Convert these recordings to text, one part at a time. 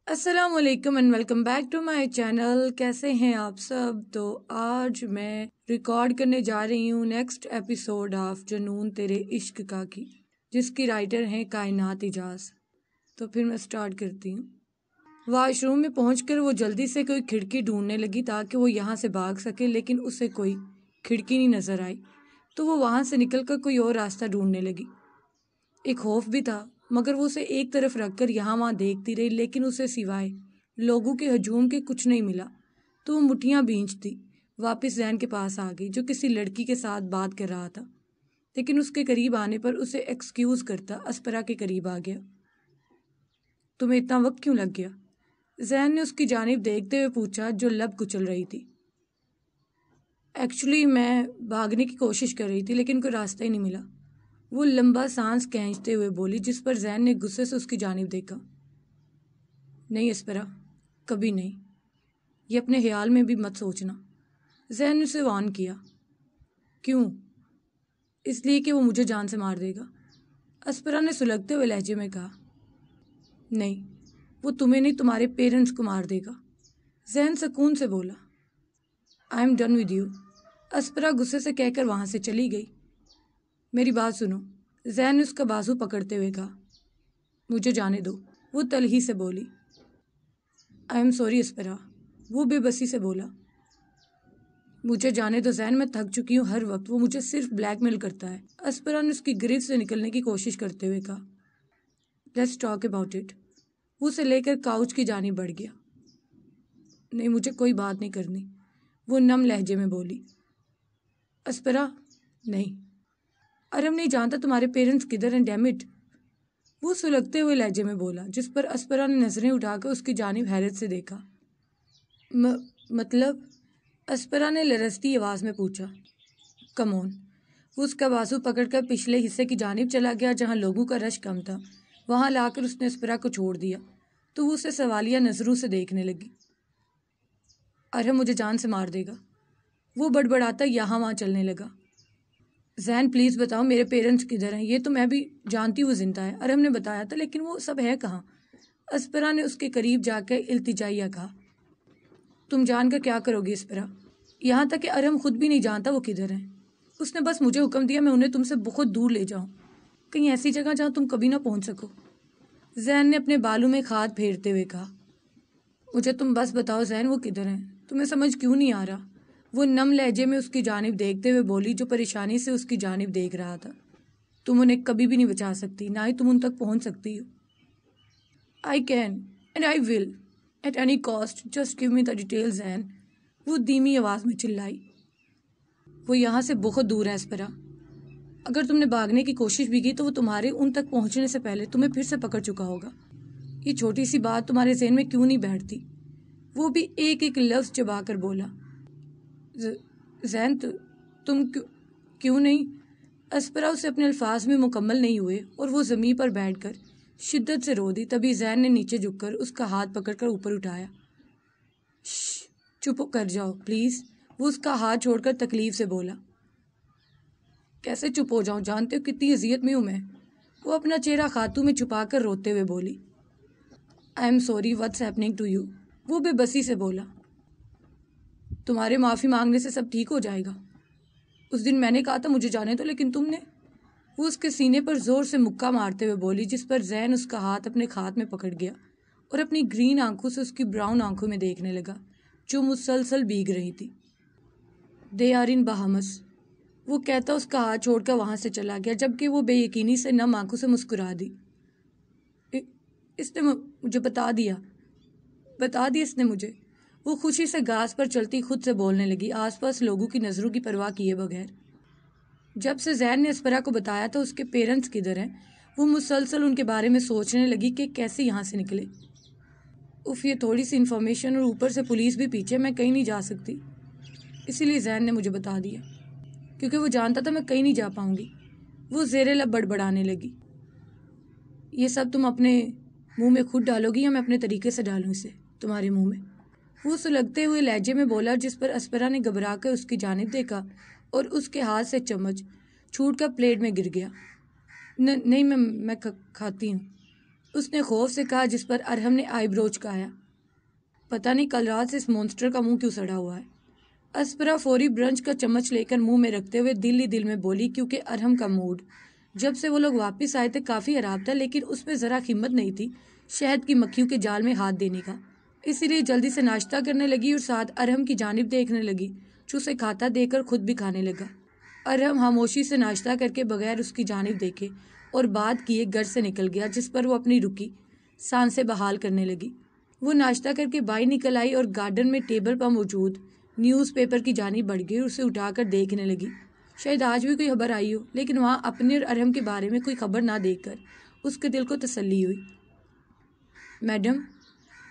السلام علیکم and welcome back to my channel. کیسے ہیں آپ سب؟ تو آج میں ریکارڈ کرنے جا رہی ہوں نیکسٹ ایپیسوڈ آف جنون تیرے عشق کا کی، جس کی رائٹر ہیں کائنات اجاز. تو پھر میں سٹارٹ کرتی ہوں. واش روم میں پہنچ کر وہ جلدی سے کوئی کھڑکی ڈھونڈنے لگی تاکہ وہ یہاں سے بھاگ سکے، لیکن اسے کوئی کھڑکی نہیں نظر آئی. تو وہ وہاں سے نکل کر کوئی اور راستہ ڈھونڈنے لگی. ایک خوف بھی تھا، مگر وہ اسے ایک طرف رکھ کر یہاں وہاں دیکھتی رہی، لیکن اسے سوائے لوگوں کے ہجوم کے کچھ نہیں ملا. تو وہ مٹھیاں بھینچتی واپس زین کے پاس آ گئی، جو کسی لڑکی کے ساتھ بات کر رہا تھا. لیکن اس کے قریب آنے پر اسے ایکسکیوز کرتا اسپرا کے قریب آ گیا. تمہیں اتنا وقت کیوں لگ گیا؟ زین نے اس کی جانب دیکھتے ہوئے پوچھا، جو لب کچل رہی تھی. ایکچولی میں بھاگنے کی کوشش کر رہی تھی، لیکن کوئی راستہ ہی نہیں ملا. وہ لمبا سانس کھینچتے ہوئے بولی، جس پر زین نے غصے سے اس کی جانب دیکھا. نہیں اسپرا، کبھی نہیں. یہ اپنے خیال میں بھی مت سوچنا. زین نے اسے وارن کیا. کیوں؟ اس لیے کہ وہ مجھے جان سے مار دے گا، اسپرا نے سلگتے ہوئے لہجے میں کہا. نہیں، وہ تمہیں نہیں، تمہارے پیرنٹس کو مار دے گا، زین سکون سے بولا. I am done with you, Aspra غصے سے کہہ کر وہاں سے چلی گئی. میری بات سنو، زین نے اس کا بازو پکڑتے ہوئے کہا. مجھے جانے دو، وہ تلخی سے بولی. آئی ایم سوری اسپرا، وہ بے بسی سے بولا. مجھے جانے دو زین، میں تھک چکی ہوں. ہر وقت وہ مجھے صرف بلیک میل کرتا ہے، اسپرا نے اس کی گرفت سے نکلنے کی کوشش کرتے ہوئے کہا. Let's talk about it. وہ اسے لے کر کاؤچ کی جانب بڑھ گیا. نہیں، مجھے کوئی بات نہیں کرنی، وہ نم لہجے میں بولی. اسپرا، نہیں، ارم نہیں جانتا تمہارے پیرنٹس کدھر ہیں، ڈیم اٹ، وہ سلگتے ہوئے لہجے میں بولا، جس پر اسپرا نے نظریں اٹھا کر اس کی جانب حیرت سے دیکھا. مطلب؟ اسپرا نے لرزتی آواز میں پوچھا. کم آن. وہ اس کا بازو پکڑ کر پچھلے حصے کی جانب چلا گیا جہاں لوگوں کا رش کم تھا. وہاں لا کر اس نے اسپرا کو چھوڑ دیا تو وہ اسے سوالیہ نظروں سے دیکھنے لگی. ارم مجھے جان سے مار دے گا، وہ بڑبڑاتا یہاں وہاں چلنے لگا. زین پلیز بتاؤ میرے پیرنٹس کدھر ہیں، یہ تو میں بھی جانتی ہوں زندہ ہے، ارم نے بتایا تھا، لیکن وہ سب ہے کہاں؟ اسپرا نے اس کے قریب جا کر التجائیہ کہا. تم جان کر کیا کرو گی اسپرا؟ یہاں تک کہ ارم خود بھی نہیں جانتا وہ کدھر ہیں. اس نے بس مجھے حکم دیا میں انہیں تم سے بہت دور لے جاؤں، کہیں ایسی جگہ جہاں تم کبھی نہ پہنچ سکو. زین نے اپنے بالوں میں کھاد پھیرتے ہوئے کہا. مجھے تم بس بتاؤ زین، وہ کدھر ہیں؟ تمہیں سمجھ کیوں نہیں آ رہا؟ وہ نم لہجے میں اس کی جانب دیکھتے ہوئے بولی، جو پریشانی سے اس کی جانب دیکھ رہا تھا. تم انہیں کبھی بھی نہیں بچا سکتی، نہ ہی تم ان تک پہنچ سکتی ہو. I can and I will at any cost, just give me the detail Zain, وہ دھیمی آواز میں چلائی. وہ یہاں سے بہت دور ہے اسپرا، اگر تم نے بھاگنے کی کوشش بھی کی تو وہ تمہارے ان تک پہنچنے سے پہلے تمہیں پھر سے پکڑ چکا ہوگا. یہ چھوٹی سی بات تمہارے ذہن میں کیوں نہیں بیٹھتی؟ وہ بھی ایک ایک لفظ چبا کر بولا. زین تم کیوں نہیں؟ اسپرا اسے اپنے الفاظ میں مکمل نہیں ہوئے اور وہ زمین پر بیٹھ کر شدت سے رو دی. تبھی زین نے نیچے جھک کر اس کا ہاتھ پکڑ کر اوپر اٹھایا. چپ کر جاؤ پلیز، وہ اس کا ہاتھ چھوڑ کر تکلیف سے بولا. کیسے چپ ہو جاؤں، جانتے ہو کتنی اذیت میں ہوں میں، وہ اپنا چہرہ خاتوں میں چھپا کر روتے ہوئے بولی. I am sorry what's happening to you, وہ بے بسی سے بولا. تمہارے معافی مانگنے سے سب ٹھیک ہو جائے گا. اس دن میں نے کہا تھا مجھے جانے تو، لیکن تم نے، وہ اس کے سینے پر زور سے مکہ مارتے ہوئے بولی، جس پر زین اس کا ہاتھ اپنے ہاتھ میں پکڑ گیا اور اپنی گرین آنکھوں سے اس کی براؤن آنکھوں میں دیکھنے لگا جو مسلسل بھیگ رہی تھی. دے آر ان بہامس، وہ کہتا اس کا ہاتھ چھوڑ کر وہاں سے چلا گیا، جبکہ وہ بے یقینی سے نم آنکھوں سے مسکرا دی. اس نے مجھے بتا دیا اس نے مجھے، وہ خوشی سے گھاس پر چلتی خود سے بولنے لگی، آس پاس لوگوں کی نظروں کی پرواہ کیے بغیر. جب سے زین نے اسپرا کو بتایا تھا اس کے پیرنٹس کدھر ہیں، وہ مسلسل ان کے بارے میں سوچنے لگی کہ کیسے یہاں سے نکلے. یہ تھوڑی سی انفارمیشن اور اوپر سے پولیس بھی پیچھے، میں کہیں نہیں جا سکتی. اسی لیے زین نے مجھے بتا دیا، کیونکہ وہ جانتا تھا میں کہیں نہیں جا پاؤں گی. وہ زیر لب بڑبڑانے لگی. یہ سب تم اپنے منہ میں خود ڈالو گی یا میں اپنے طریقے سے ڈالوں اسے تمہارے منہ میں؟ وہ سلگتے ہوئے لہجے میں بولا، جس پر اسپرا نے گھبرا کر اس کی جانب دیکھا اور اس کے ہاتھ سے چمچ چھوٹ کر پلیٹ میں گر گیا. نہیں، میں کھاتی ہوں. اس نے خوف سے کہا، جس پر ارحم نے آئی برو چکایا۔ پتہ نہیں کل رات سے اس مونسٹر کا منہ کیوں سڑا ہوا ہے۔ اسپرا فوری برنچ کا چمچ لے کر منہ میں رکھتے ہوئے دل ہی دل میں بولی، کیونکہ ارحم کا موڈ جب سے وہ لوگ واپس آئے تھے کافی خراب تھا، لیکن اس میں ذرا ہمت نہیں تھی شہد کی مکھیوں کے جال میں ہاتھ دینے کا۔ اسی لیے جلدی سے ناشتہ کرنے لگی اور ساتھ ارحم کی جانب دیکھنے لگی، جو اسے کھاتا دیکھ کر خود بھی کھانے لگا۔ ارحم خاموشی سے ناشتہ کر کے بغیر اس کی جانب دیکھے اور بات کیے گھر سے نکل گیا، جس پر وہ اپنی رکی سانسیں بحال کرنے لگی۔ وہ ناشتہ کر کے باہر نکل آئی اور گارڈن میں ٹیبل پر موجود نیوز پیپر کی جانب بڑھ گئی اور اسے اٹھا کر دیکھنے لگی۔ شاید آج بھی کوئی خبر آئی ہو، لیکن وہاں اپنے اور ارحم کے بارے میں کوئی خبر نہ دیکھ کر اس کے دل کو تسلی ہوئی۔ میڈم،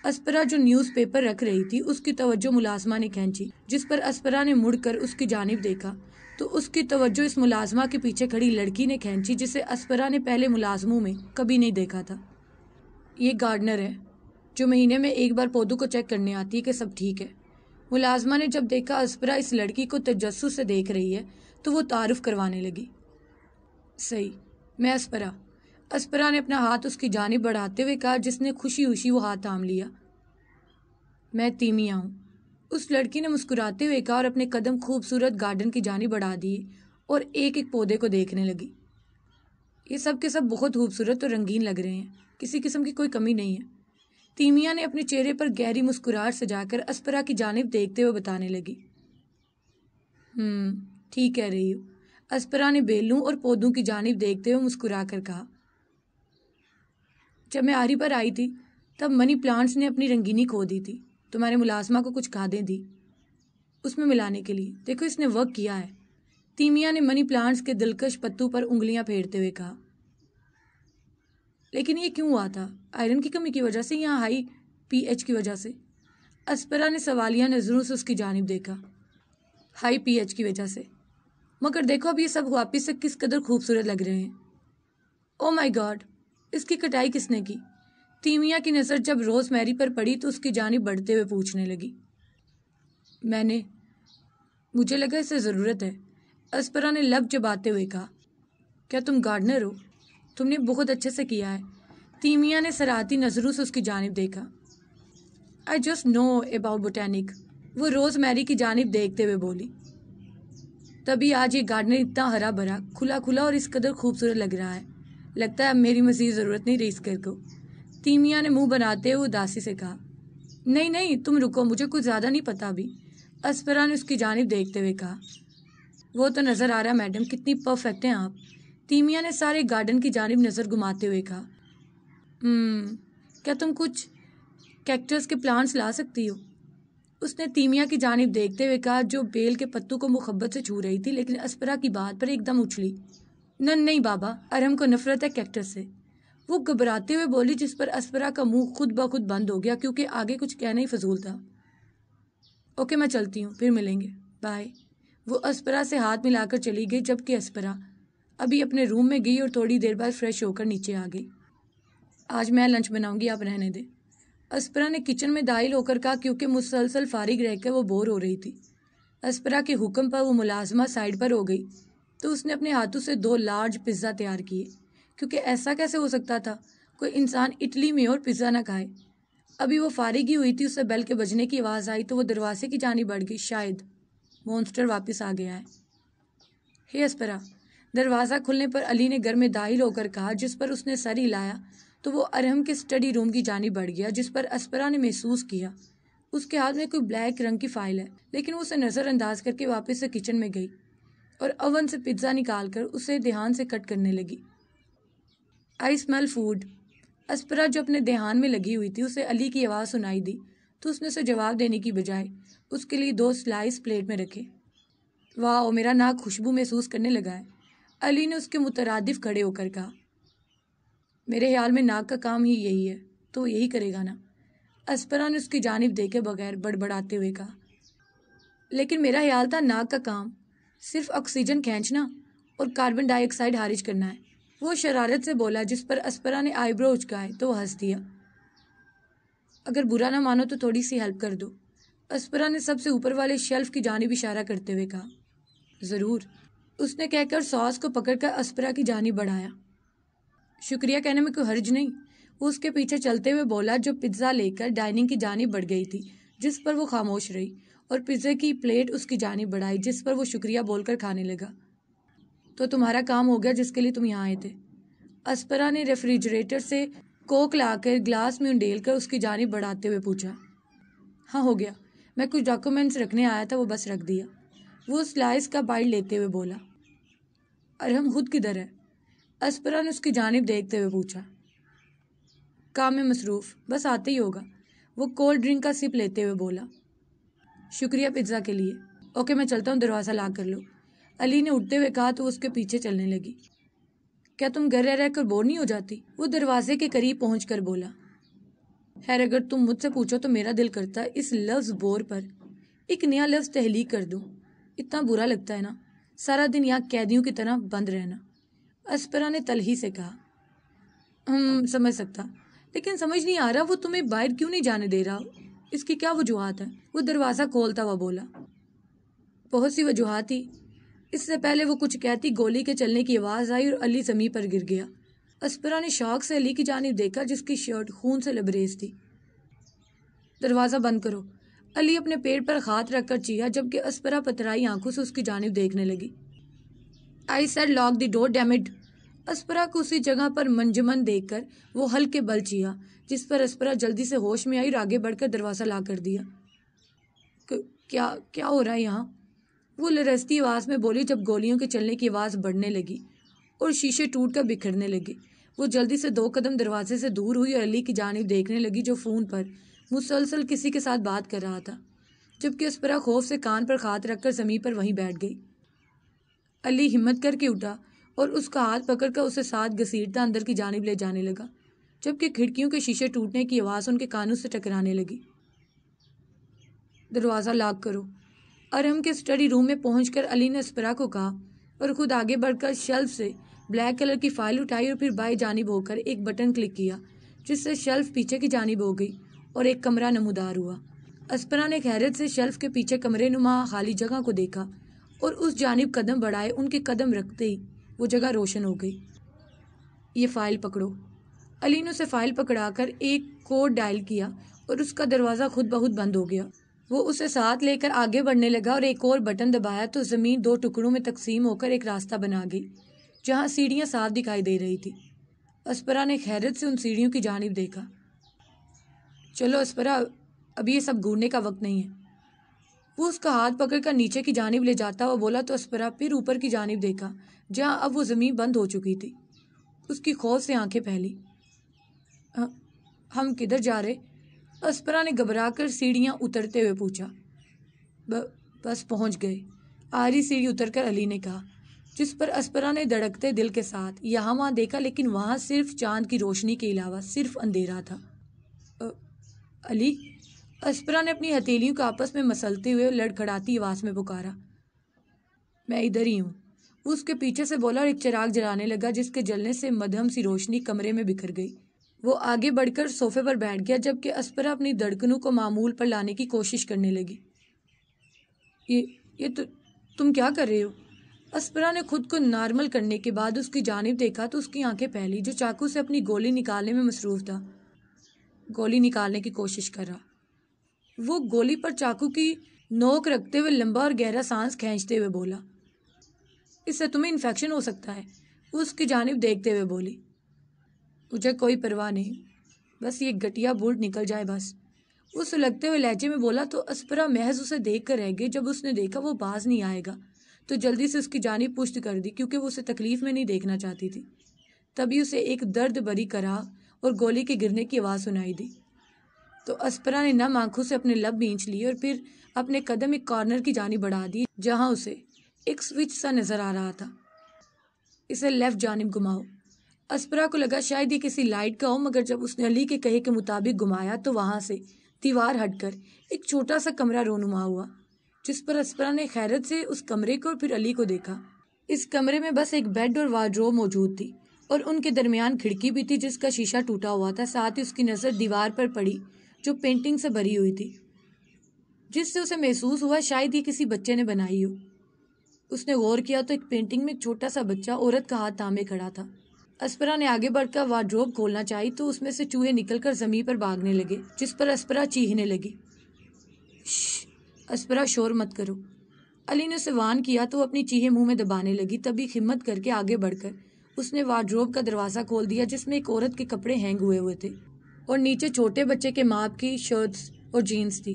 اسپرا جو نیوز پیپر رکھ رہی تھی، اس کی توجہ ملازمہ نے کھینچی۔ جس پر اسپرا نے مڑ کر اس کی جانب دیکھا تو اس کی توجہ اس ملازمہ کے پیچھے کھڑی لڑکی نے کھینچی، جسے اسپرا نے پہلے ملازموں میں کبھی نہیں دیکھا تھا۔ یہ گارڈنر ہے جو مہینے میں ایک بار پودوں کو چیک کرنے آتی ہے کہ سب ٹھیک ہے۔ ملازمہ نے جب دیکھا اسپرا اس لڑکی کو تجسس سے دیکھ رہی ہے تو وہ تعارف کروانے لگی۔ صحیح، میں اسپرا۔ اسپرا نے اپنا ہاتھ اس کی جانب بڑھاتے ہوئے کہا، جس نے خوشی خوشی وہ ہاتھ تھام لیا۔ میں تیمیا ہوں، اس لڑکی نے مسکراتے ہوئے کہا اور اپنے قدم خوبصورت گارڈن کی جانب بڑھا دیے اور ایک ایک پودے کو دیکھنے لگی۔ یہ سب کے سب بہت خوبصورت اور رنگین لگ رہے ہیں، کسی قسم کی کوئی کمی نہیں ہے۔ تیمیا نے اپنے چہرے پر گہری مسکراہٹ سجا کر اسپرا کی جانب دیکھتے ہوئے بتانے لگی۔ ٹھیک کہہ رہی ہو، اسپرا نے بیلوں اور پودوں کی جانب دیکھتے ہوئے مسکرا کر کہا۔ جب میں آری پر آئی تھی تب منی پلانٹس نے اپنی رنگینی کھو دی تھی۔ تمہارے ملازمہ کو کچھ کھادیں دی اس میں ملانے کے لیے، دیکھو اس نے ورک کیا ہے۔ تیمیا نے منی پلانٹس کے دلکش پتوں پر انگلیاں پھیرتے ہوئے کہا۔ لیکن یہ کیوں ہوا تھا؟ آئرن کی کمی کی وجہ سے یا ہائی پی ایچ کی وجہ سے؟ اسپرا نے سوالیہ نظروں سے اس کی جانب دیکھا۔ ہائی پی ایچ کی وجہ سے، مگر دیکھو اب یہ سب واپس سے کس قدر خوبصورت لگ رہے ہیں۔ او مائی گاڈ، اس کی کٹائی کس نے کی؟ تیمیا کی نظر جب روز میری پر پڑی تو اس کی جانب بڑھتے ہوئے پوچھنے لگی۔ میں نے، مجھے لگا اسے ضرورت ہے، اسپرا نے لب چباتے ہوئے کہا۔ کیا تم گارڈنر ہو؟ تم نے بہت اچھے سے کیا ہے۔ تیمیا نے سراہتی نظروں سے اس کی جانب دیکھا۔ I just know about botanic, وہ روز میری کی جانب دیکھتے ہوئے بولی۔ تبھی آج یہ گارڈنر اتنا ہرا بھرا، کھلا کھلا اور اس قدر خوبصورت لگ رہا ہے، لگتا ہے اب میری مزید ضرورت نہیں رہی اس گھر کو۔ تیمیا نے منہ بناتے ہوئے اداسی سے کہا۔ نہیں نہیں، تم رکو، مجھے کچھ زیادہ نہیں پتا ابھی، اسپرا نے اس کی جانب دیکھتے ہوئے کہا۔ وہ تو نظر آ رہا ہے میڈم، کتنی پرفیکٹ ہیں آپ، تیمیا نے سارے گارڈن کی جانب نظر گھماتے ہوئے کہا۔ کیا تم کچھ کیکٹس کے پلانٹس لا سکتی ہو؟ اس نے تیمیا کی جانب دیکھتے ہوئے کہا، جو بیل کے پتوں کو محبت سے چھو رہی تھی، لیکن اسپرا کی بات پر ایک دم اچھلی۔ نہیں بابا، ارحم کو نفرت ہے کیکٹس سے، وہ گھبراتے ہوئے بولی، جس پر اسپرا کا منہ خود بخود بند ہو گیا، کیونکہ آگے کچھ کہنا ہی فضول تھا۔ اوکے، میں چلتی ہوں، پھر ملیں گے، بائے۔ وہ اسپرا سے ہاتھ ملا کر چلی گئی، جبکہ اسپرا ابھی اپنے روم میں گئی اور تھوڑی دیر بعد فریش ہو کر نیچے آ گئی۔ آج میں لنچ بناؤں گی، آپ رہنے دیں، اسپرا نے کچن میں داخل ہو کر کہا، کیونکہ مسلسل فارغ رہ کر وہ بور ہو رہی تھی۔ اسپرا کے حکم پر وہ ملازمہ سائڈ پر ہو گئی تو اس نے اپنے ہاتھوں سے 2 لارج پیزا تیار کیے، کیونکہ ایسا کیسے ہو سکتا تھا کوئی انسان اٹلی میں اور پیزا نہ کھائے۔ ابھی وہ فارغ ہی ہوئی تھی، اسے بیل کے بجنے کی آواز آئی تو وہ دروازے کی جانب بڑھ گئی۔ شاید مونسٹر واپس آ گیا ہے۔ ہے اسپرا، دروازہ کھلنے پر علی نے گھر میں داخل ہو کر کہا، جس پر اس نے سر ہلایا تو وہ ارحم کے اسٹڈی روم کی جانب بڑھ گیا، جس پر اسپرا نے محسوس کیا اس کے ہاتھ میں کوئی بلیک رنگ کی فائل ہے، لیکن وہ اسے نظر انداز کر کے واپس سے کچن میں گئی اور اوون سے پیزا نکال کر اسے دھیان سے کٹ کرنے لگی۔ آئی اسمیل فوڈ۔ اسپرا جو اپنے دھیان میں لگی ہوئی تھی، اسے علی کی آواز سنائی دی تو اس نے اسے جواب دینے کی بجائے اس کے لیے 2 سلائس پلیٹ میں رکھے۔ واہ، میرا ناک خوشبو محسوس کرنے لگا ہے، علی نے اس کے مترادف کھڑے ہو کر کہا۔ میرے خیال میں ناک کا کام ہی یہی ہے، تو یہی کرے گا نا، اسپرا نے اس کی جانب دیکھے بغیر بڑبڑاتے ہوئے کہا۔ لیکن میرا خیال تھا ناک کا کام صرف آکسیجن کھینچنا اور کاربن ڈائی آکسائڈ خارج کرنا ہے، وہ شرارت سے بولا، جس پر اسپرا نے آئی برو اچکائے تو وہ ہنس دیا۔ اگر برا نہ مانو تو تھوڑی سی ہیلپ کر دو، اسپرا نے سب سے اوپر والے شیلف کی جانب اشارہ کرتے ہوئے کہا۔ ضرور، اس نے کہہ کر ساس کو پکڑ کر اسپرا کی جانب بڑھایا۔ شکریہ کہنے میں کوئی حرج نہیں، وہ اس کے پیچھے چلتے ہوئے بولا جو پزا لے کر ڈائننگ کی جانب بڑھ گئی تھی، جس پر وہ خاموش رہی اور پزے کی پلیٹ اس کی جانب بڑھائی جس پر وہ شکریہ بول کر کھانے لگا۔ تو تمہارا کام ہو گیا جس کے لیے تم یہاں آئے تھے؟ اسپرا نے ریفریجریٹر سے کوک لا کر گلاس میں انڈیل کر اس کی جانب بڑھاتے ہوئے پوچھا۔ ہاں ہو گیا، میں کچھ ڈاکومنٹس رکھنے آیا تھا، وہ بس رکھ دیا، وہ سلائس کا بائٹ لیتے ہوئے بولا۔ ارحم خود کدھر ہے؟ اسپرا نے اس کی جانب دیکھتے ہوئے پوچھا۔ کام میں مصروف، بس آتے ہی ہوگا، وہ کولڈ ڈرنک کا سپ لیتے ہوئے بولا۔ شکریہ پزا کے لیے۔ اوکے میں چلتا ہوں، دروازہ لاک کر لو، علی نے اٹھتے ہوئے کہا تو اس کے پیچھے چلنے لگی۔ کیا تم گھر رہ کر بور نہیں ہو جاتی؟ وہ دروازے کے قریب پہنچ کر بولا۔ خیر اگر تم مجھ سے پوچھو تو میرا دل کرتا ہے اس لفظ بور پر ایک نیا لفظ تحلیق کر دوں، اتنا برا لگتا ہے نا، سارا دن یہاں قیدیوں کی طرح بند رہنا، اسپرا نے تلخی سے کہا۔ سمجھ سکتا، لیکن سمجھ نہیں آ رہا وہ تمہیں باہر کیوں نہیں جانے دے رہا، اس کی کیا وجوہات ہیں؟ وہ دروازہ کھولتا ہوا بولا۔ بہت سی وجوہات تھی، اس سے پہلے وہ کچھ کہتی گولی کے چلنے کی آواز آئی اور علی زمین پر گر گیا۔ اسپرا نے شوق سے علی کی جانب دیکھا جس کی شرٹ خون سے لبریز تھی۔ دروازہ بند کرو، علی اپنے پیٹ پر ہاتھ رکھ کر چیخا جبکہ اسپرا پترائی آنکھوں سے اس کی جانب دیکھنے لگی۔ I said lock the door damn it. Aspra کو اسی جگہ پر منجمد دیکھ کر وہ ہلکے بل چیخا جس پر اسپرا جلدی سے ہوش میں آئی اور آگے بڑھ کر دروازہ لاک کر دیا۔ کیا ہو رہا ہے یہاں؟ وہ لرزتی آواز میں بولی جب گولیوں کے چلنے کی آواز بڑھنے لگی اور شیشے ٹوٹ کر بکھرنے لگے۔ وہ جلدی سے 2 قدم دروازے سے دور ہوئی اور علی کی جانب دیکھنے لگی جو فون پر مسلسل کسی کے ساتھ بات کر رہا تھا، جبکہ اسپرا خوف سے کان پر ہاتھ رکھ کر زمین پر وہیں بیٹھ گئی۔ علی ہمت کر کے اٹھا اور اس کا ہاتھ پکڑ کر اسے ساتھ گھسیٹتا اندر کی جانب لے جانے لگا، جبکہ کھڑکیوں کے شیشے ٹوٹنے کی آواز ان کے کانوں سے ٹکرانے لگی۔ دروازہ لاک کرو، ارحم کے اسٹڈی روم میں پہنچ کر علی نے اسپرا کو کہا اور خود آگے بڑھ کر شیلف سے بلیک کلر کی فائل اٹھائی اور پھر بائیں جانب ہو کر ایک بٹن کلک کیا جس سے شیلف پیچھے کی جانب ہو گئی اور ایک کمرہ نمودار ہوا۔ اسپرا نے حیرت سے شیلف کے پیچھے کمرے نما خالی جگہ کو دیکھا اور اس جانب قدم بڑھائے، ان کے قدم رکھتے ہی وہ جگہ روشن ہو گئی۔ یہ فائل پکڑو، علی نے اسے فائل پکڑا کر ایک کوڈ ڈائل کیا اور اس کا دروازہ خود بخود بند ہو گیا۔ وہ اسے ساتھ لے کر آگے بڑھنے لگا اور ایک اور بٹن دبایا تو زمین 2 ٹکڑوں میں تقسیم ہو کر ایک راستہ بنا گئی جہاں سیڑھیاں صاف دکھائی دے رہی تھی۔ اسپرا نے حیرت سے ان سیڑھیوں کی جانب دیکھا۔ چلو اسپرا، ابھی یہ سب گھورنے کا وقت نہیں ہے، وہ اس کا ہاتھ پکڑ کر نیچے کی جانب لے جاتا ہوا بولا تو اسپرا پھر اوپر کی جانب دیکھا جہاں اب وہ زمین بند ہو چکی تھی۔ اس کی خوف سے آنکھیں پھیلی۔ ہم کدھر جا رہے؟ اسپرا نے گھبرا کر سیڑھیاں اترتے ہوئے پوچھا۔ بس پہنچ گئے، آخری سیڑھی اتر کر علی نے کہا، جس پر اسپرا نے دھڑکتے دل کے ساتھ یہاں وہاں دیکھا لیکن وہاں صرف چاند کی روشنی کے علاوہ صرف اندھیرا تھا۔ علی، اسپرا نے اپنی ہتھیلیوں کو آپس میں مسلتے ہوئے لڑکھڑاتی آواز میں پکارا۔ میں ادھر ہی ہوں، وہ اس کے پیچھے سے بولا اور ایک چراغ جلانے لگا جس کے جلنے سے مدھم سی روشنی کمرے میں بکھر گئی۔ وہ آگے بڑھ کر صوفے پر بیٹھ گیا جبکہ اسپرا اپنی دھڑکنوں کو معمول پر لانے کی کوشش کرنے لگی۔ یہ تم کیا کر رہے ہو؟ اسپرا نے خود کو نارمل کرنے کے بعد اس کی جانب دیکھا تو اس کی آنکھیں پھیلی جو چاقو سے اپنی گولی نکالنے میں مصروف تھا۔ گولی نکالنے کی کوشش کر رہا، وہ گولی پر چاقو کی نوک رکھتے ہوئے لمبا اور گہرا سانس کھینچتے ہوئے بولا۔ اس سے تمہیں انفیکشن ہو سکتا ہے، وہ اس کی جانب دیکھتے ہوئے بولی۔ مجھے کوئی پرواہ نہیں، بس یہ گٹیا بولٹ نکل جائے بس، وہ سلگتے ہوئے لہجے میں بولا تو اسپرا محض اسے دیکھ کر رہ گئی۔ جب اس نے دیکھا وہ باز نہیں آئے گا تو جلدی سے اس کی جانب پشت کر دی کیونکہ وہ اسے تکلیف میں نہیں دیکھنا چاہتی تھی۔ تبھی اسے ایک درد بھری کراہ اور گولی کے گرنے کی آواز سنائی دی تو اسپرا نے نم آنکھوں سے اپنے لب بھینچ لیے اور پھر اپنے قدم ایک کارنر کی جانب بڑھا دی جہاں اسے ایک سوئچ سا نظر آ رہا تھا۔ اسے لیفٹ جانب گھماؤ۔ اسپرا کو لگا شاید یہ کسی لائٹ کا ہو، مگر جب اس نے علی کے کہے کے مطابق گھمایا تو وہاں سے دیوار ہٹ کر ایک چھوٹا سا کمرہ رونما ہوا جس پر اسپرا نے حیرت سے اس کمرے کو اور پھر علی کو دیکھا۔ اس کمرے میں بس ایک بیڈ اور وارڈروب موجود تھی اور ان کے درمیان کھڑکی بھی تھی جس کا شیشہ ٹوٹا ہوا تھا۔ ساتھ ہی اس کی نظر دیوار پر پڑی جو پینٹنگ سے بھری ہوئی تھی جس سے اسے محسوس ہوا شاید یہ کسی بچے نے بنائی ہو۔ اس نے غور کیا تو ایک پینٹنگ میں ایک چھوٹا سا بچہ عورت کا ہاتھ تھامے کھڑا تھا اسپرا نے آگے بڑھ کر وارڈروب کھولنا چاہی تو اس میں سے چوہے نکل کر زمین پر بھاگنے لگے، جس پر اسپرا چیخنے لگی۔ شش، اسپرا شور مت کرو۔ علی نے اسے وارن کیا تو وہ اپنی چیخیں منہ میں دبانے لگی، تبھی ہمت کر کے آگے بڑھ کر اس نے وارڈروب کا دروازہ کھول دیا جس میں ایک عورت کے کپڑے ہینگ ہوئے تھے اور نیچے چھوٹے بچے کے ماپ کی شرٹس اور جینز تھی۔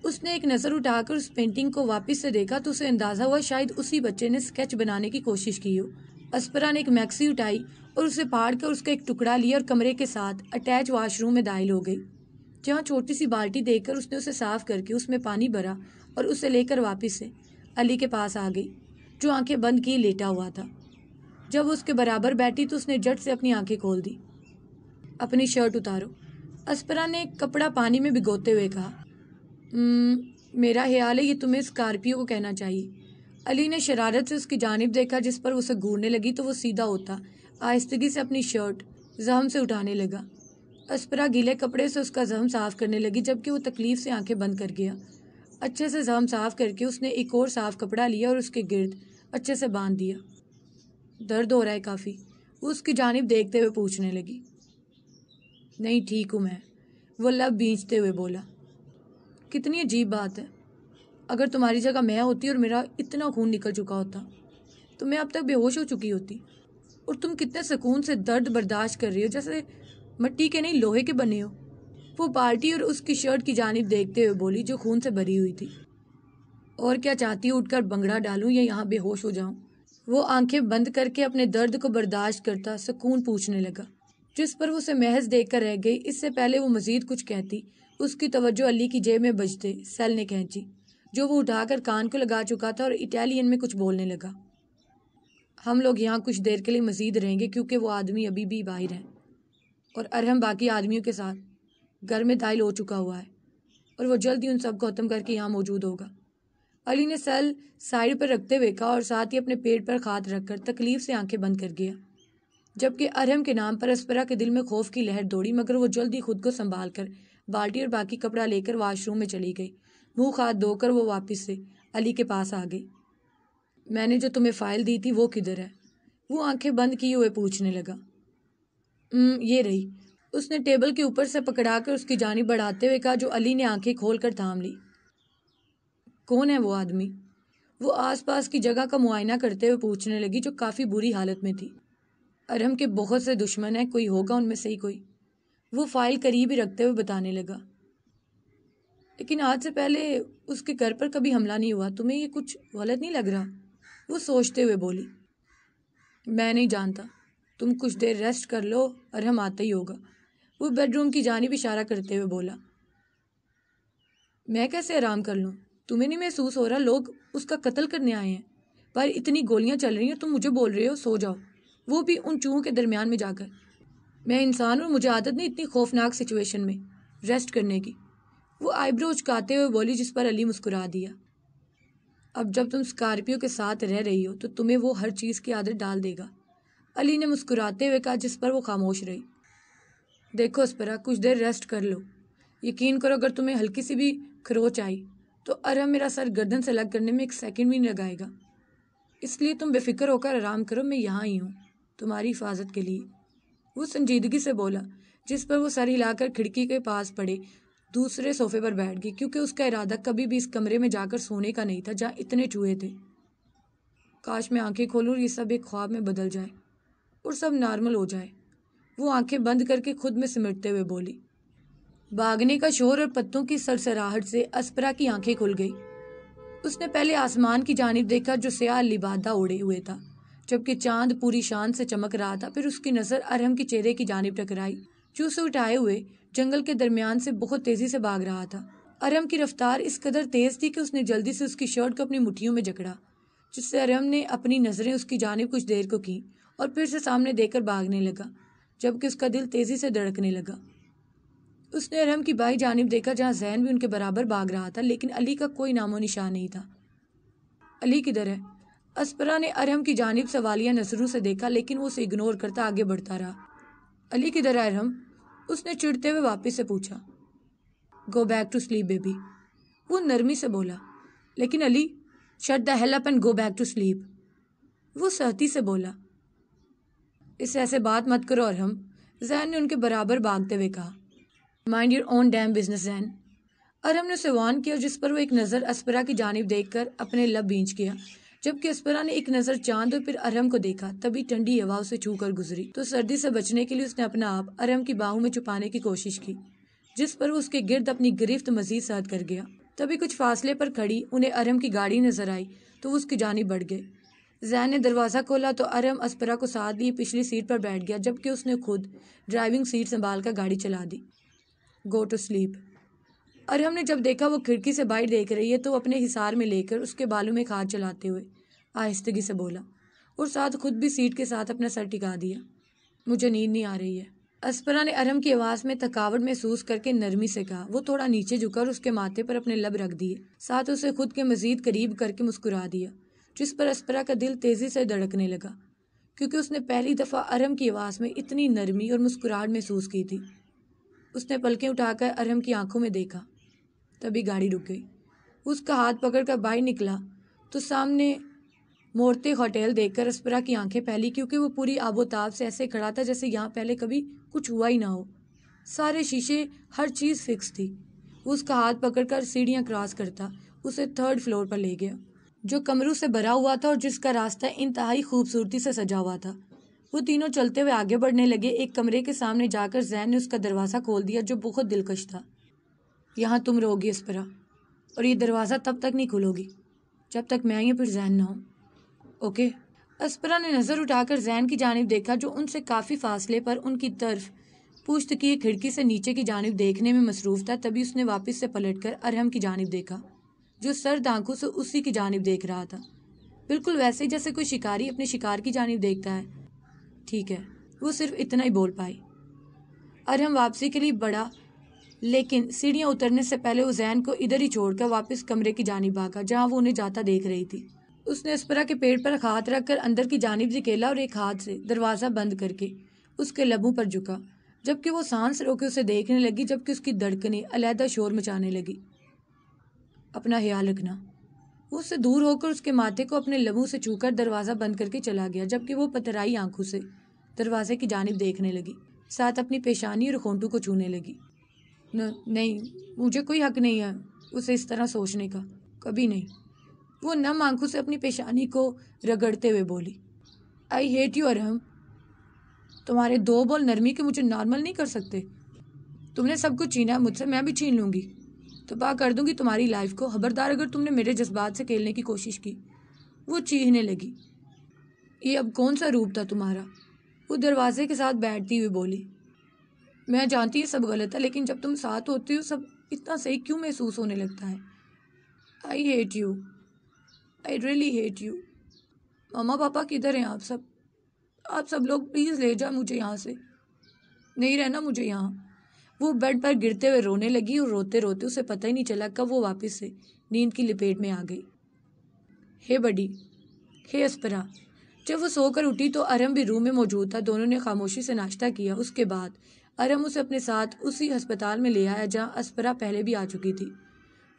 اس نے ایک نظر اٹھا کر اس پینٹنگ کو واپس سے دیکھا تو اسے اندازہ ہوا شاید اسی بچے نے اسکیچ بنانے کی کوشش کی ہو۔ اسپرا نے ایک میکسی اٹھائی اور اسے پھاڑ کر اس کا ایک ٹکڑا لیا اور کمرے کے ساتھ اٹیچ واش روم میں داخل ہو گئی، جہاں چھوٹی سی بالٹی دیکھ کر اس نے اسے صاف کر کے اس میں پانی بھرا اور اسے لے کر واپس سے علی کے پاس آ گئی، جو آنکھیں بند کیے لیٹا ہوا تھا۔ جب وہ اس کے برابر بیٹھی تو اس نے جھٹ سے اپنی آنکھیں کھول دی۔ اپنی شرٹ اتارو، اسپرا نے کپڑا پانی میں بھگوتے ہوئے کہا۔ میرا خیال ہے یہ تمہیں اسکارپیو کو کہنا چاہیے۔ علی نے شرارت سے اس کی جانب دیکھا، جس پر اسے گھورنے لگی تو وہ سیدھا ہوتا آہستگی سے اپنی شرٹ زخم سے اٹھانے لگا۔ اسپرا گیلے کپڑے سے اس کا زخم صاف کرنے لگی، جبکہ وہ تکلیف سے آنکھیں بند کر گیا۔ اچھے سے زخم صاف کر کے اس نے ایک اور صاف کپڑا لیا اور اس کے گرد اچھے سے باندھ دیا۔ درد ہو رہا ہے کافی؟ وہ اس کی جانب دیکھتے ہوئے پوچھنے لگی۔ نہیں، ٹھیک ہوں میں، وہ لب بھینچتے ہوئے بولا۔ کتنی عجیب بات ہے، اگر تمہاری جگہ میں ہوتی اور میرا اتنا خون نکل چکا ہوتا تو میں اب تک بے ہوش ہو چکی ہوتی، اور تم کتنے سکون سے درد برداشت کر رہی ہو، جیسے مٹی کے نہیں لوہے کے بنے ہو۔ وہ بالٹی اور اس کی شرٹ کی جانب دیکھتے ہوئے بولی، جو خون سے بھری ہوئی تھی۔ اور کیا چاہتی ہو، اٹھ کر بنگڑا ڈالوں یا یہاں بے ہوش ہو جاؤں؟ وہ آنکھیں بند کر کے اپنے درد کو برداشت کرتا سکون پوچھنے لگا، جس پر وہ اسے محض دیکھ کر رہ گئی۔ اس سے پہلے وہ مزید کچھ کہتی، اس کی توجہ علی کی جیب میں بجتے سیل نے کھینچی، جو وہ اٹھا کر کان کو لگا چکا تھا، اور اٹالین میں کچھ بولنے لگا۔ ہم لوگ یہاں کچھ دیر کے لیے مزید رہیں گے کیونکہ وہ آدمی ابھی بھی باہر ہیں، اور ارحم باقی آدمیوں کے ساتھ گھر میں داخل ہو چکا ہوا ہے، اور وہ جلد ہی ان سب کو ختم کر کے یہاں موجود ہوگا۔ علی نے سیل سائڈ پر رکھتے ہوئے کہا، اور ساتھ ہی اپنے پیٹ پر ہاتھ رکھ کر تکلیف سے آنکھیں بند کر گیا، جبکہ ارحم کے نام پر اسپرا کے دل میں خوف کی لہر دوڑی، مگر وہ جلد ہی خود کو سنبھال کر بالٹی اور باقی کپڑا لے کر واش روم میں چلی گئی۔ منہ ہاتھ دھو کر وہ واپس سے علی کے پاس آ گئی۔ میں نے جو تمہیں فائل دی تھی وہ کدھر ہے؟ وہ آنکھیں بند کیے ہوئے پوچھنے لگا۔ یہ رہی، اس نے ٹیبل کے اوپر سے پکڑا کر اس کی جانب بڑھاتے ہوئے کہا، جو علی نے آنکھیں کھول کر تھام لی۔ کون ہے وہ آدمی؟ وہ آس پاس کی جگہ کا معائنہ کرتے ہوئے پوچھنے لگی، جو کافی بری حالت میں تھی۔ ارحم کے بہت سے دشمن ہیں، کوئی ہوگا ان میں سے ہی کوئی، وہ فائل قریب ہی رکھتے ہوئے بتانے لگا۔ لیکن آج سے پہلے اس کے گھر پر کبھی حملہ نہیں ہوا، تمہیں یہ کچھ غلط نہیں لگ رہا؟ وہ سوچتے ہوئے بولی۔ میں نہیں جانتا، تم کچھ دیر ریسٹ کر لو، ارحم آتا ہی ہوگا، وہ بیڈ روم کی جانب اشارہ کرتے ہوئے بولا۔ میں کیسے آرام کر لوں؟ تمہیں نہیں محسوس ہو رہا لوگ اس کا قتل کرنے آئے ہیں؟ پر اتنی گولیاں چل رہی ہیں، تم مجھے بول رہے ہو سو جاؤ، وہ بھی ان چوہوں کے درمیان میں جا کر؟ میں انسان اور مجھے عادت نہیں اتنی خوفناک سچویشن میں ریسٹ کرنے کی، وہ آئی برو اچکاتے ہوئے بولی، جس پر علی مسکرا دیا۔ اب جب تم اسکارپیو کے ساتھ رہ رہی ہو تو تمہیں وہ ہر چیز کی عادت ڈال دے گا، علی نے مسکراتے ہوئے کہا، جس پر وہ خاموش رہی۔ دیکھو اسپرا، کچھ دیر ریسٹ کر لو، یقین کرو اگر تمہیں ہلکی سی بھی کھروچ آئی تو ارحم میرا سر گردن سے الگ کرنے میں ایک سیکنڈ بھی نہیں لگائے گا، اس لیے تم بے فکر ہو کر آرام کرو، میں یہاں ہی ہوں تمہاری حفاظت کے لیے، وہ سنجیدگی سے بولا، جس پر وہ سر ہلا کر کھڑکی کے پاس پڑے دوسرے صوفے پر بیٹھ گئی، کیونکہ اس کا ارادہ کبھی بھی اس کمرے میں جا کر سونے کا نہیں تھا جہاں اتنے چوہے تھے۔ کاش میں آنکھیں کھولوں اور یہ سب ایک خواب میں بدل جائے اور سب نارمل ہو جائے، وہ آنکھیں بند کر کے خود میں سمٹتے ہوئے بولی۔ بھاگنے کا شور اور پتوں کی سرسراہٹ سے اسپرا کی آنکھیں کھل گئی۔ اس نے پہلے آسمان کی جانب دیکھا جو سیاہ لبادہ اڑے ہوئے تھا، جبکہ چاند پوری شان سے چمک رہا تھا، پھر اس کی نظر ارحم کے چہرے کی جانب ٹکرائی، جو اسے اٹھائے ہوئے جنگل کے درمیان سے بہت تیزی سے بھاگ رہا تھا۔ ارحم کی رفتار اس قدر تیز تھی کہ اس نے جلدی سے اس کی شرٹ کو اپنی مٹھیوں میں جکڑا، جس سے ارحم نے اپنی نظریں اس کی جانب کچھ دیر کو کی اور پھر سے سامنے دیکھ کر بھاگنے لگا، جبکہ اس کا دل تیزی سے دھڑکنے لگا۔ اس نے ارحم کی بائیں جانب دیکھا جہاں ذہن بھی ان کے برابر بھاگ رہا تھا، لیکن علی کا کوئی نام و نشان نہیں تھا۔ علی کدھر ہے؟ اسپرا نے ارحم کی جانب سوالیہ نظروں سے دیکھا، لیکن وہ اسے اگنور کرتا آگے بڑھتا رہا۔ علی کدھر ہے ارحم؟ اس نے چڑھتے ہوئے واپس سے پوچھا۔ Go back to sleep baby, وہ نرمی سے بولا۔ لیکن Ali, shut the hell up and go back to sleep, وہ سختی سے بولا۔ اس سے ایسے بات مت کرو ارحم، زین نے ان کے برابر بھاگتے ہوئے کہا۔ Mind your own damn business Zain, Arham نے اسے وارن کیا، جس پر وہ ایک نظر اسپرا کی جانب دیکھ کر اپنے لب بھینچ کیا، جبکہ اسپرا نے ایک نظر چاند اور پھر ارحم کو دیکھا۔ تبھی ٹھنڈی ہوا اسے چھو کر گزری تو سردی سے بچنے کے لیے اس نے اپنا آپ ارحم کی باہوں میں چھپانے کی کوشش کی، جس پر وہ اس کے گرد اپنی گرفت مزید سخت کر گیا۔ تبھی کچھ فاصلے پر کھڑی انہیں ارحم کی گاڑی نظر آئی تو وہ اس کی جانب بڑھ گئے۔ زین نے دروازہ کھولا تو ارحم اسپرا کو ساتھ لیے پچھلی سیٹ پر بیٹھ گیا، جبکہ اس نے خود ڈرائیونگ سیٹ سنبھال کر گاڑی چلا دی۔ گو ٹو سلیپ، ارحم نے جب دیکھا وہ کھڑکی سے باہر دیکھ رہی ہے تو وہ اپنے حصار میں لے کر اس کے بالوں میں ہاتھ چلاتے ہوئے آہستگی سے بولا، اور ساتھ خود بھی سیٹ کے ساتھ اپنا سر ٹکا دیا۔ مجھے نیند نہیں آ رہی ہے، اسپرا نے ارحم کی آواز میں تھکاوٹ محسوس کر کے نرمی سے کہا۔ وہ تھوڑا نیچے جھکا اور اس کے ماتھے پر اپنے لب رکھ دیے، ساتھ اسے خود کے مزید قریب کر کے مسکرا دیا، جس پر اسپرا کا دل تیزی سے دھڑکنے لگا، کیونکہ اس نے پہلی دفعہ ارحم کی آواز میں اتنی نرمی اور مسکراہٹ محسوس کی تھی۔ اس نے پلکیں اٹھا کر ارحم کی آنکھوں میں دیکھا، تبھی گاڑی رک گئی۔ اس کا ہاتھ پکڑ کر باہر نکلا تو سامنے مورتے ہوٹل دیکھ کر اسپرا کی آنکھیں پھیلی، کیونکہ وہ پوری آب و تاب سے ایسے کھڑا تھا جیسے یہاں پہلے کبھی کچھ ہوا ہی نہ ہو۔ سارے شیشے، ہر چیز فکس تھی۔ وہ اس کا ہاتھ پکڑ کر سیڑھیاں کراس کرتا اسے 3rd فلور پر لے گیا، جو کمروں سے بھرا ہوا تھا اور جس کا راستہ انتہائی خوبصورتی سے سجا ہوا تھا۔ وہ تینوں چلتے ہوئے آگے بڑھنے لگے۔ ایک کمرے کے سامنے جا کر زین نے اس کا دروازہ کھول دیا، جو بہت دلکش تھا۔ یہاں تم رہو گی اسپرا، اور یہ دروازہ تب تک نہیں کھولو گی جب تک میں یا پھر زین نہ ہوں، اوکے؟ اسپرا نے نظر اٹھا کر زین کی جانب دیکھا، جو ان سے کافی فاصلے پر ان کی طرف پشت کیے کھڑکی سے نیچے کی جانب دیکھنے میں مصروف تھا۔ تبھی اس نے واپس سے پلٹ کر ارحم کی جانب دیکھا، جو سرد آنکھوں سے اسی کی جانب دیکھ رہا تھا، بالکل ویسے جیسے کوئی شکاری اپنے شکار کی جانب دیکھتا ہے۔ ٹھیک ہے، وہ صرف اتنا ہی بول پائی۔ ارحم واپسی کے لیے بڑھا، لیکن سیڑھیاں اترنے سے پہلے وہ زین کو ادھر ہی چھوڑ کر واپس کمرے کی جانب بھاگا، جہاں وہ انہیں جاتا دیکھ رہی تھی۔ اس نے اسپرا کے پیٹ پر ہاتھ رکھ کر اندر کی جانب دھکیلا اور ایک ہاتھ سے دروازہ بند کر کے اس کے لبوں پر جھکا، جبکہ وہ سانس روکے اسے دیکھنے لگی، جبکہ اس کی دھڑکنیں علیحدہ شور مچانے لگی۔ اپنا خیال رکھنا۔ وہ اس سے دور ہو کر اس کے ماتھے کو اپنے لبوں سے چھو کر دروازہ بند کر کے چلا گیا، جبکہ وہ پترائی آنکھوں سے دروازے کی جانب دیکھنے لگی، ساتھ اپنی پیشانی اور ہونٹوں کو چھونے لگی۔ نہیں، مجھے کوئی حق نہیں ہے اسے اس طرح سوچنے کا، کبھی نہیں۔ وہ نم آنکھوں سے اپنی پیشانی کو رگڑتے ہوئے بولی۔ آئی ہیٹ یو ارحم، تمہارے 2 بول نرمی کے مجھے نارمل نہیں کر سکتے۔ تم نے سب کچھ چھینا ہے مجھ سے، میں بھی چھین لوں گی، تباہ کر دوں گی تمہاری لائف کو، خبردار اگر تم نے میرے جذبات سے کھیلنے کی کوشش کی۔ وہ چیخنے لگی۔ یہ اب کون سا روپ تھا تمہارا؟ وہ دروازے کے ساتھ بیٹھتی ہوئی بولی۔ میں جانتی یہ سب غلط ہے، لیکن جب تم ساتھ ہوتی ہو سب اتنا صحیح کیوں محسوس ہونے لگتا ہے؟ I hate you, I really hate you. Mama papa کدھر ہیں آپ سب لوگ پلیز لے جا مجھے یہاں سے، نہیں رہنا مجھے یہاں۔ وہ بیڈ پر گرتے ہوئے رونے لگی اور روتے روتے اسے پتہ ہی نہیں چلا کب وہ واپس سے نیند کی لپیٹ میں آ گئی۔ ہے بڈی، ہے اسپرا۔ جب وہ سو کر اٹھی تو ارحم بھی روم میں موجود تھا۔ دونوں نے خاموشی سے ناشتہ کیا۔ اس کے بعد ارحم اسے اپنے ساتھ اسی ہسپتال میں لے آیا جہاں اسپرا پہلے بھی آ چکی تھی۔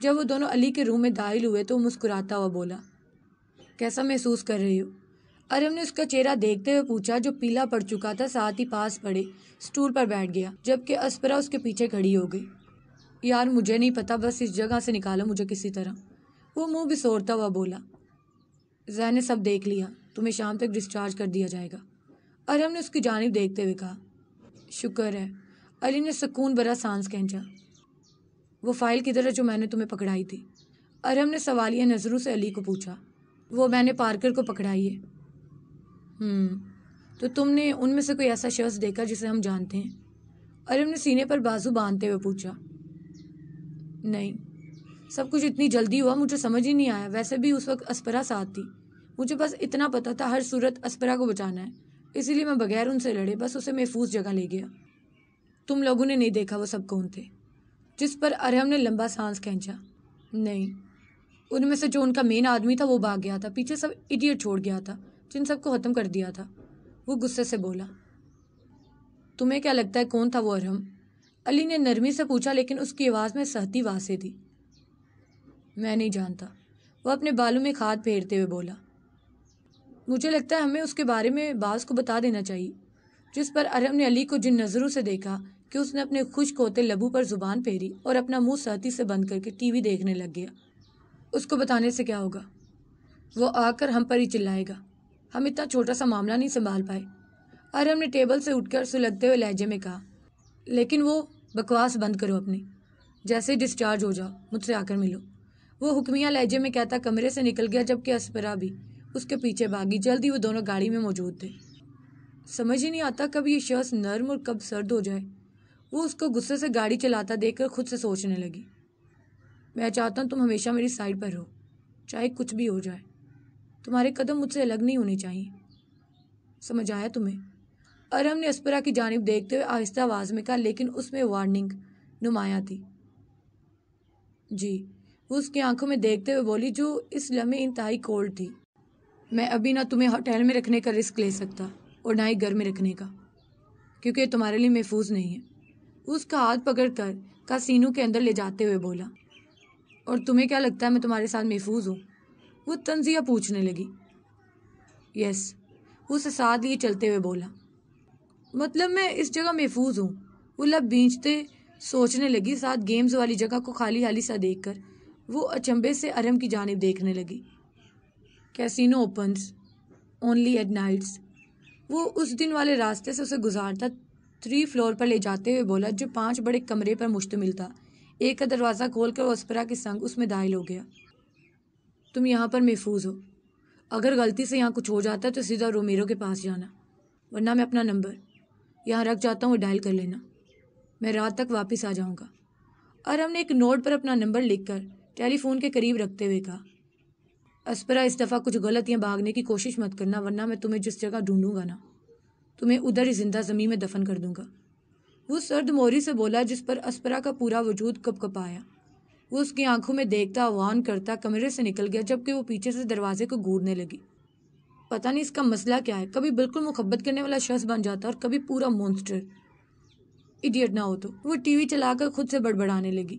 جب وہ دونوں علی کے روم میں داخل ہوئے تو وہ مسکراتا ہوا بولا، کیسا محسوس کر رہی ہو؟ ارحم نے اس کا چہرہ دیکھتے ہوئے پوچھا، جو پیلا پڑ چکا تھا، ساتھ ہی پاس پڑے اسٹول پر بیٹھ گیا، جبکہ اسپرا اس کے پیچھے کھڑی ہو گئی۔ یار مجھے نہیں پتا، بس اس جگہ سے نکالو مجھے کسی طرح، وہ منہ بھی سوڑتا ہوا بولا۔ زین نے سب دیکھ لیا، تمہیں شام تک ڈسچارج کر دیا جائے گا، ارحم نے اس کی جانب دیکھتے ہوئے کہا۔ شکر ہے، علی نے سکون بھرا سانس کھینچا۔ وہ فائل کدھر ہے جو میں نے تمہیں پکڑائی تھی؟ ارحم نے سوالیہ نظروں سے علی کو پوچھا۔ وہ میں نے پارکر کو پکڑائی ہے۔ تو تم نے ان میں سے کوئی ایسا شخص دیکھا جسے ہم جانتے ہیں؟ ارحم نے سینے پر بازو باندھتے ہوئے پوچھا۔ نہیں، سب کچھ اتنی جلدی ہوا مجھے سمجھ ہی نہیں آیا، ویسے بھی اس وقت اسپرا ساتھ تھی، مجھے بس اتنا پتا تھا ہر صورت اسپرا کو بچانا ہے، اسی لیے میں بغیر ان سے لڑے بس اسے محفوظ جگہ لے گیا۔ تم لوگوں نے نہیں دیکھا وہ سب کون تھے؟ جس پر ارحم نے لمبا سانس کھینچا۔ نہیں، ان میں سے جو ان کا مین آدمی تھا وہ بھاگ گیا تھا، پیچھے سب ایڈیٹ چھوڑ گیا تھا جن سب کو ختم کر دیا تھا، وہ غصے سے بولا۔ تمہیں کیا لگتا ہے کون تھا وہ ارحم؟ علی نے نرمی سے پوچھا، لیکن اس کی آواز میں سختی واضح تھی۔ میں نہیں جانتا، وہ اپنے بالوں میں ہاتھ پھیرتے ہوئے بولا۔ مجھے لگتا ہے ہمیں اس کے بارے میں باز کو بتا دینا چاہیے، جس پر ارہم نے علی کو جن نظروں سے دیکھا کہ اس نے اپنے خشک ہوتے لبوں پر زبان پھیری اور اپنا منہ سختی سے بند کر کے ٹی وی دیکھنے لگ گیا۔ اس کو بتانے سے کیا ہوگا؟ وہ آ کر ہم پر ہی چلائے گا۔ ہم اتنا چھوٹا سا معاملہ نہیں سنبھال پائے۔ ارہم نے ٹیبل سے اٹھ کر سلگتے ہوئے لہجے میں کہا، لیکن وہ بکواس بند کرو اپنی، جیسے ڈسچارج ہو جاؤ مجھ سے آ کر ملو۔ وہ حکمیہ لہجے میں کہتا کمرے سے نکل گیا، جبکہ اسپرا بھی اس کے پیچھے بھاگی۔ جلدی وہ دونوں گاڑی میں موجود تھے۔ سمجھ ہی نہیں آتا کب یہ شخص نرم اور کب سرد ہو جائے۔ وہ اس کو غصے سے گاڑی چلاتا دیکھ کر خود سے سوچنے لگی، میں چاہتا ہوں تم ہمیشہ میری سائڈ پر رہو، چاہے کچھ بھی ہو جائے۔ تمہارے قدم مجھ سے الگ نہیں ہونے چاہیے، سمجھ آیا تمہیں؟ ارہم نے اسپرا کی جانب دیکھتے ہوئے آہستہ آواز میں کہا، لیکن اس میں وارننگ نمایاں تھی۔ جی، وہ اس کی آنکھوں میں دیکھتے ہوئے بولی، جو اس لمحے انتہائی کولڈ تھی۔ میں ابھی نہ تمہیں ہوٹل میں رکھنے کا رسک لے سکتا اور نہ ہی گھر میں رکھنے کا، کیونکہ یہ تمہارے لیے محفوظ نہیں ہے۔ وہ اس کا ہاتھ پکڑ کر کاسینو کے اندر لے جاتے ہوئے بولا، اور تمہیں کیا لگتا ہے میں تمہارے ساتھ محفوظ ہوں؟ وہ تنزیہ پوچھنے لگی۔ یس، وہ اسے ساتھ لیے چلتے ہوئے بولا، مطلب میں اس جگہ محفوظ ہوں۔ وہ لب بھینچتے سوچنے لگی، ساتھ گیمز والی جگہ کو خالی خالی سا دیکھ کر وہ اچنبھے سے ارہم کی جانب دیکھنے لگی۔ Casino opens only at nights. وہ اس دن والے راستے سے اسے گزارتا 3 فلور پر لے جاتے ہوئے بولا، جو 5 بڑے کمرے پر مشتمل تھا۔ ایک کا دروازہ کھول کر وہ اسپرا کے سنگ اس میں داخل ہو گیا۔ تم یہاں پر محفوظ ہو، اگر غلطی سے یہاں کچھ ہو جاتا ہے تو سیدھا رومیرو کے پاس جانا، ورنہ میں اپنا نمبر یہاں رکھ جاتا ہوں، وہ ڈائل کر لینا، میں رات تک واپس آ جاؤں گا۔ ارہم نے ایک نوٹ پر اپنا نمبر لکھ کر ٹیلی فون کے قریب رکھتے ہوئے کہا، اسپرا اس دفعہ کچھ غلط یا بھاگنے کی کوشش مت کرنا، ورنہ میں تمہیں جس جگہ ڈھونڈوں گا نا، تمہیں ادھر ہی زندہ زمین میں دفن کر دوں گا۔ وہ سرد موری سے بولا، جس پر اسپرا کا پورا وجود کپ کپ آیا۔ وہ اس کی آنکھوں میں دیکھتا وان کرتا کمرے سے نکل گیا، جبکہ وہ پیچھے سے دروازے کو گھورنے لگی۔ پتہ نہیں اس کا مسئلہ کیا ہے، کبھی بالکل محبت کرنے والا شخص بن جاتا اور کبھی پورا مونسٹر۔ ایڈیٹ نہ ہو تو۔ وہ ٹی وی چلا کر خود سے بڑبڑانے لگی۔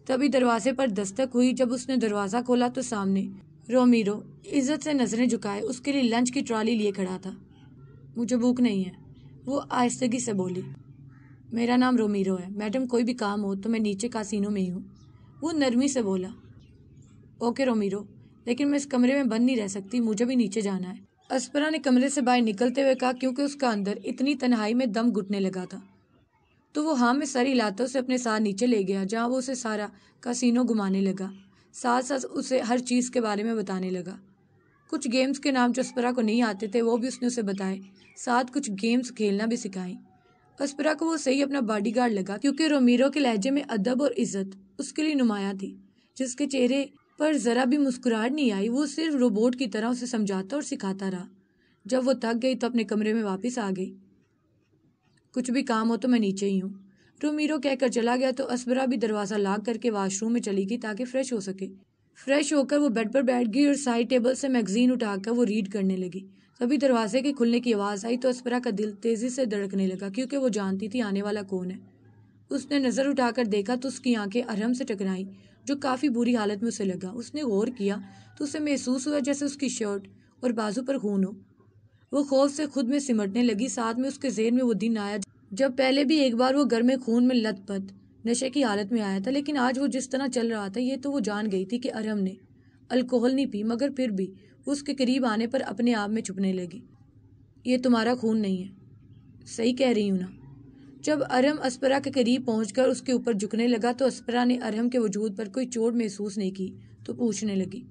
تبھی دروازے پر دستک ہوئی۔ جب اس نے دروازہ کھولا تو سامنے رومیرو عزت سے نظریں جھکائے اس کے لیے لنچ کی ٹرالی لیے کھڑا تھا۔ مجھے بھوک نہیں ہے، وہ آہستگی سے بولی۔ میرا نام رومیرو ہے میڈم، کوئی بھی کام ہو تو میں نیچے کاسینو میں ہی ہوں، وہ نرمی سے بولا۔ اوکے رومیرو، لیکن میں اس کمرے میں بند نہیں رہ سکتی، مجھے بھی نیچے جانا ہے، اسپرا نے کمرے سے باہر نکلتے ہوئے کہا، کیونکہ اس کا اندر اتنی تنہائی میں دم گھٹنے لگا تھا۔ تو وہ ہاں میں سر ہلاتا اسے اپنے ساتھ نیچے لے گیا، جہاں وہ اسے سارا کاسینو گھمانے لگا، ساتھ ساتھ اسے ہر چیز کے بارے میں بتانے لگا۔ کچھ گیمز کے نام جو اسپرا کو نہیں آتے تھے وہ بھی اس نے اسے بتائے، ساتھ کچھ گیمز کھیلنا بھی سکھائیں۔ اسپرا کو وہ صحیح اپنا باڈی گارڈ لگا، کیونکہ رومیرو کے لہجے میں ادب اور عزت اس کے لیے نمایاں تھی، جس کے چہرے پر ذرا بھی مسکراہٹ نہیں آئی۔ وہ صرف روبوٹ کی طرح اسے سمجھاتا اور سکھاتا رہا۔ جب وہ تھک گئی تو اپنے کمرے میں واپس آ گئی۔ کچھ بھی کام ہو تو میں نیچے ہی ہوں، رومیرو کہہ کر چلا گیا۔ تو اسپرا بھی دروازہ لاک کر کے واش روم میں چلی گئی تاکہ فریش ہو سکے۔ فریش ہو کر وہ بیڈ پر بیٹھ گئی اور سائڈ ٹیبل سے میگزین اٹھا کر وہ ریڈ کرنے لگی۔ تبھی دروازے کے کھلنے کی آواز آئی تو اسپرا کا دل تیزی سے دھڑکنے لگا، کیونکہ وہ جانتی تھی آنے والا کون ہے۔ اس نے نظر اٹھا کر دیکھا تو اس کی آنکھیں ارہم سے ٹکرائیں، جو کافی بری حالت میں اسے لگا۔ اس نے غور کیا تو اسے محسوس ہوا جیسے اس کی شرٹ اور بازو پر خون ہو۔ وہ خوف سے خود میں سمٹنے لگی، ساتھ میں اس کے ذہن میں وہ دن آیا جب پہلے بھی ایک بار وہ گھر میں خون میں لت پت نشے کی حالت میں آیا تھا، لیکن آج وہ جس طرح چل رہا تھا یہ تو وہ جان گئی تھی کہ ارہم نے الکوہل نہیں پی، مگر پھر بھی وہ اس کے قریب آنے پر اپنے آپ میں چھپنے لگی۔ یہ تمہارا خون نہیں ہے، صحیح کہہ رہی ہوں نا؟ جب ارہم اسپرا کے قریب پہنچ کر اس کے اوپر جھکنے لگا تو اسپرا نے ارہم کے وجود پر کوئی چوٹ محسوس نہیں کی تو پوچھنے لگی،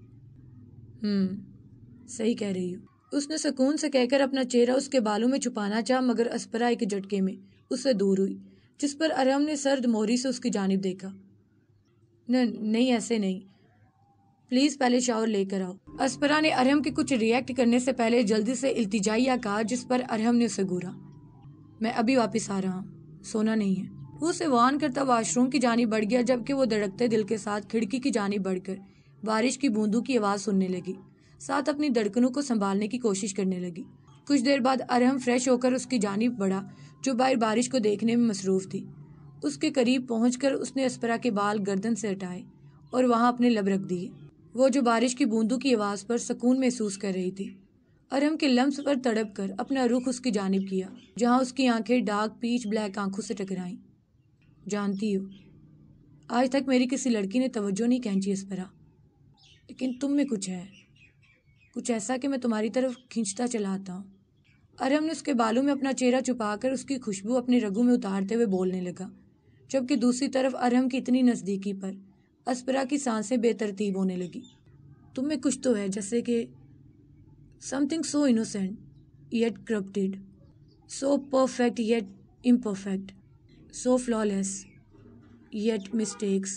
صحیح کہہ رہی ہوں۔ اس نے سکون سے کہہ کر اپنا چہرہ اس کے بالوں میں چھپانا چاہا، مگر اسپرا ایک جھٹکے میں اس سے دور ہوئی، جس پر ارہم نے سرد موہری سے اس کی جانب دیکھا۔ نہیں ایسے نہیں، پلیز پہلے شاور لے کر آؤ۔ اسپرا نے ارہم کے کچھ ریئیکٹ کرنے سے پہلے جلدی سے التجائیہ کہا، جس پر ارہم نے اسے گھورا۔ میں ابھی واپس آ رہا ہوں، سونا نہیں ہے۔ وہ اسے وان کرتا واش روم کی جانب بڑھ گیا، جبکہ وہ دھڑکتے دل کے ساتھ کھڑکی کی جانب بڑھ کر بارش کی بوندوں کی آواز سننے لگی، ساتھ اپنی دھڑکنوں کو سنبھالنے کی کوشش کرنے لگی۔ کچھ دیر بعد ارہم فریش ہو کر اس کی جانب بڑھا، جو باہر بارش کو دیکھنے میں مصروف تھی۔ اس کے قریب پہنچ کر اس نے اسپرا کے بال گردن سے ہٹائے اور وہاں اپنے لب رکھ دیے، وہ جو بارش کی بوندوں کی آواز پر سکون محسوس کر رہی تھی۔ ارم کے لمس پر تڑپ کر اپنا رخ اس کی جانب کیا، جہاں اس کی آنکھیں ڈارک پیچ بلیک آنکھوں سے ٹکرائیں۔ جانتی ہو، آج تک میری کسی لڑکی نے توجہ نہیں کھینچی اسپرا، لیکن تم میں کچھ ہے، کچھ ایسا کہ میں تمہاری طرف کھینچتا چلا آتا ہوں۔ ارم نے اس کے بالوں میں اپنا چہرہ چھپا کر اس کی خوشبو اپنے رگوں میں اتارتے ہوئے بولنے لگا، جبکہ دوسری طرف ارم کی اتنی نزدیکی پر اسپرا کی سانسیں بے ترتیب ہونے لگی۔ تم میں کچھ تو ہے، جیسے کہ something so innocent yet corrupted, so perfect yet imperfect, so flawless yet mistakes۔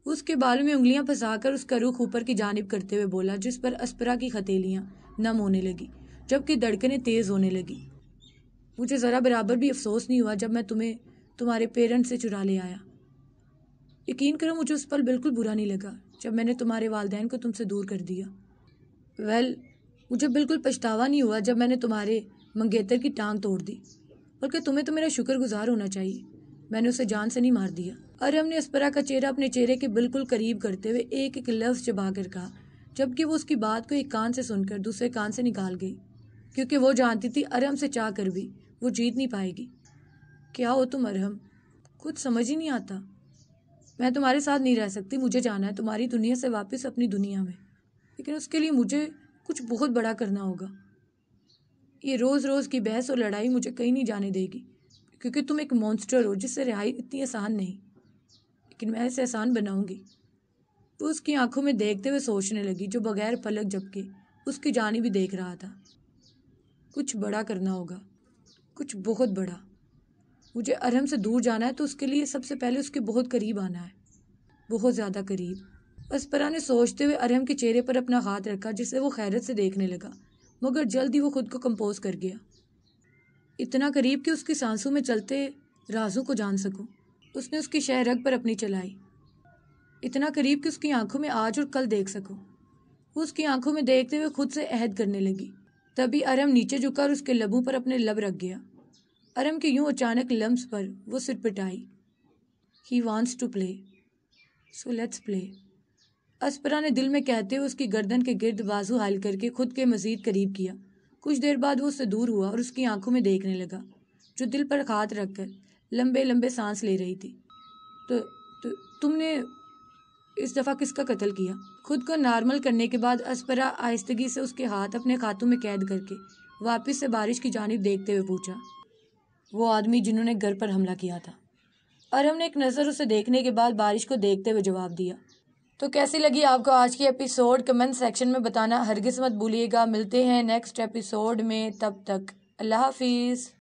اس کے بالوں میں انگلیاں پھنسا کر اس کا رخ اوپر کی جانب کرتے ہوئے بولا، جس پر اسپرا کی ہتھیلیاں نم ہونے لگی جبکہ دھڑکنیں تیز ہونے لگی۔ مجھے ذرا برابر بھی افسوس نہیں ہوا جب میں تمہیں تمہارے پیرنٹ سے چرا لے آیا۔ یقین کرو، مجھے اس پل بالکل برا نہیں لگا جب میں نے تمہارے والدین کو تم سے دور کر دیا۔ مجھے بالکل پچھتاوا نہیں ہوا جب میں نے تمہارے منگیتر کی ٹانگ توڑ دی، بلکہ تمہیں تو میرا شکر گزار ہونا چاہیے، میں نے اسے جان سے نہیں مار دیا۔ ارم نے اسپرا کا چہرہ اپنے چہرے کے بالکل قریب کرتے ہوئے ایک ایک لفظ چبا کر کہا، جبکہ وہ اس کی بات کو ایک کان سے سن کر دوسرے کان سے نکال گئی، کیونکہ وہ جانتی تھی ارم سے چاہ کر بھی وہ جیت نہیں پائے گی۔ کیا ہو تم ارم؟ کچھ سمجھ ہی نہیں آتا۔ میں تمہارے ساتھ نہیں رہ سکتی، مجھے جانا ہے تمہاری دنیا سے واپس اپنی دنیا میں، لیکن اس کے لیے مجھے کچھ بہت بڑا کرنا ہوگا۔ یہ روز روز کی بحث اور لڑائی مجھے کہیں نہیں جانے دے گی، کیونکہ تم ایک مونسٹر ہو جس سے رہائی اتنی آسان نہیں، لیکن میں اسے آسان بناؤں گی۔ وہ اس کی آنکھوں میں دیکھتے ہوئے سوچنے لگی، جو بغیر پلک جھپکے اس کی جانب بھی دیکھ رہا تھا۔ کچھ بڑا کرنا ہوگا، کچھ بہت بڑا۔ مجھے ارم سے دور جانا ہے تو اس کے لیے سب سے پہلے اس کے بہت قریب آنا ہے، بہت زیادہ قریب۔ اسپرا نے سوچتے ہوئے ارم کے چہرے پر اپنا ہاتھ رکھا، جسے وہ خیرت سے دیکھنے لگا، مگر جلد ہی وہ خود کو کمپوز کر گیا۔ اتنا قریب کہ اس کی سانسوں میں چلتے رازوں کو جان سکوں۔ اس نے اس کی شہ رگ پر اپنی چلائی۔ اتنا قریب کہ اس کی آنکھوں میں آج اور کل دیکھ سکوں۔ وہ اس کی آنکھوں میں دیکھتے ہوئے خود سے عہد کرنے لگی۔ تبھی ارم نیچے جھکا اور اس کے لبوں پر اپنے لب رکھ گیا۔ ارم کے یوں اچانک لمس پر وہ سر پٹائی۔ He wants to play, so let's play۔ اسپرا نے دل میں کہتے ہوئے اس کی گردن کے گرد بازو حائل کر کے خود کے مزید قریب کیا۔ کچھ دیر بعد وہ اس سے دور ہوا اور اس کی آنکھوں میں دیکھنے لگا، جو دل پر ہاتھ رکھ کر لمبے لمبے سانس لے رہی تھی۔ تو تم نے اس دفعہ کس کا قتل کیا؟ خود کو نارمل کرنے کے بعد اسپرا آہستگی سے اس کے ہاتھ اپنے ہاتھوں میں قید کر کے واپس سے بارش کی جانب دیکھتے ہوئے پوچھا۔ وہ آدمی جنہوں نے گھر پر حملہ کیا تھا۔ ارم نے ایک نظر اسے دیکھنے کے بعد بارش کو دیکھتے ہوئے جواب دیا۔ تو کیسی لگی آپ کو آج کی ایپیسوڈ؟ کمنٹ سیکشن میں بتانا ہرگز مت بھولیے گا۔ ملتے ہیں نیکسٹ ایپیسوڈ میں، تب تک اللہ حافظ۔